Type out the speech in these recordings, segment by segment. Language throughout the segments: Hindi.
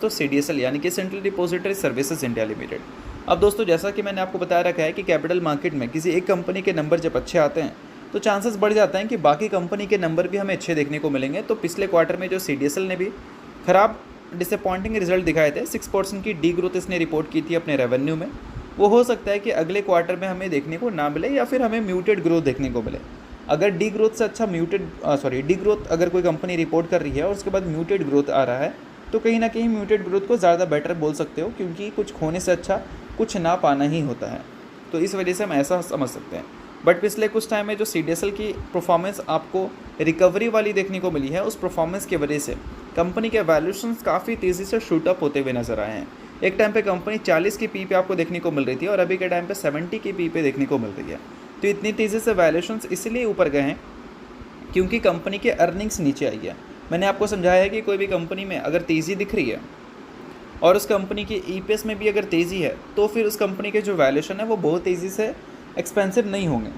दोस्तों CDSL यानी कि central depository services India limited. अब दोस्तों जैसा कि मैंने आपको बताया रखा है कि कैपिटल मार्केट में किसी एक कंपनी के नंबर जब अच्छे आते हैं तो चांसेस बढ़ जाते हैं कि बाकी कंपनी के नंबर भी हमें अच्छे देखने को मिलेंगे। तो पिछले क्वार्टर में जो CDSL ने भी खराब डिसअपॉइंटिंग रिजल्ट दिखाए थे, 6% की डी ग्रोथ इसने रिपोर्ट की थी अपने रेवेन्यू में, वो हो सकता है कि अगले क्वार्टर में हमें देखने को ना मिले या फिर हमें म्यूटेड ग्रोथ देखने को मिले। अगर डी ग्रोथ से अच्छा डी ग्रोथ अगर कोई कंपनी रिपोर्ट कर रही है और उसके बाद म्यूटेड ग्रोथ आ रहा है तो कहीं ना कहीं म्यूटेड ग्रोथ को ज़्यादा बेटर बोल सकते हो, क्योंकि कुछ खोने से अच्छा कुछ ना पाना ही होता है। तो इस वजह से हम ऐसा समझ सकते हैं। बट पिछले कुछ टाइम में जो CDSL की परफॉर्मेंस आपको रिकवरी वाली देखने को मिली है, उस परफॉर्मेंस की वजह से कंपनी के वैल्यूशंस काफ़ी तेज़ी से शूट अप होते हुए नजर आए हैं। एक टाइम पे कंपनी 40 की पी पे आपको देखने को मिल रही थी और अभी के टाइम पे 70 की पी पे देखने को मिल रही है। तो इतनी तेज़ी से वैल्यूशंस इसलिए ऊपर गए हैं क्योंकि कंपनी के अर्निंग्स नीचे आई है। मैंने आपको समझाया है कि कोई भी कंपनी में अगर तेज़ी दिख रही है और उस कंपनी की EPS में भी अगर तेज़ी है तो फिर उस कंपनी के जो वैल्यूशन है वो बहुत तेज़ी से एक्सपेंसिव नहीं होंगे।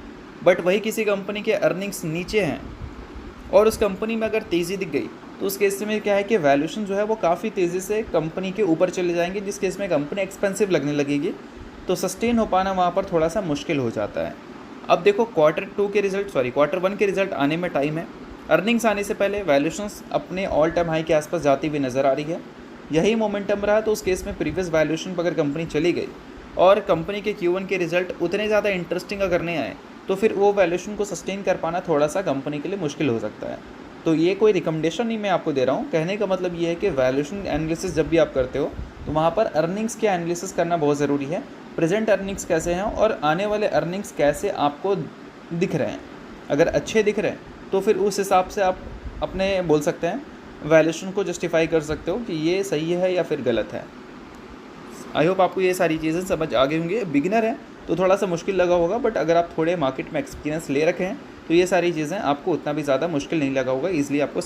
बट वही किसी कंपनी के अर्निंग्स नीचे हैं और उस कंपनी में अगर तेज़ी दिख गई तो उस केस में क्या है कि वैल्यूशन जो है वो काफ़ी तेज़ी से कंपनी के ऊपर चले जाएंगे, जिस केस में कंपनी एक्सपेंसिव लगने लगेगी। तो सस्टेन हो पाना वहाँ पर थोड़ा सा मुश्किल हो जाता है। अब देखो क्वार्टर 1 के रिजल्ट आने में टाइम है। अर्निंग्स आने से पहले वैल्यूशंस अपने ऑल टाइम हाई के आसपास जाती हुई नज़र आ रही है। यही मोमेंटम रहा तो उस केस में प्रीवियस वैल्यूशन पर अगर कंपनी चली गई और कंपनी के Q1 के रिजल्ट उतने ज़्यादा इंटरेस्टिंग अगर नहीं आए तो फिर वो वैल्यूशन को सस्टेन कर पाना थोड़ा सा कंपनी के लिए मुश्किल हो सकता है। तो ये कोई रिकमेंडेशन नहीं मैं आपको दे रहा हूँ, कहने का मतलब ये है कि वैल्यूशन एनालिसिस जब भी आप करते हो तो वहाँ पर अर्निंग्स के एनालिसिस करना बहुत ज़रूरी है। प्रेजेंट अर्निंग्स कैसे हैं और आने वाले अर्निंग्स कैसे आपको दिख रहे हैं। अगर अच्छे दिख रहे हैं तो फिर उस हिसाब से आप अपने बोल सकते हैं वैल्यूशन को जस्टिफाई कर सकते हो कि ये सही है या फिर गलत है। आई होप आपको ये सारी चीज़ें समझ आ गई होंगी। बिगिनर है तो थोड़ा सा मुश्किल लगा होगा, बट अगर आप थोड़े मार्केट में एक्सपीरियंस ले रखे हैं तो ये सारी चीज़ें आपको उतना भी ज़्यादा मुश्किल नहीं लगा होगा, ईजिली आपको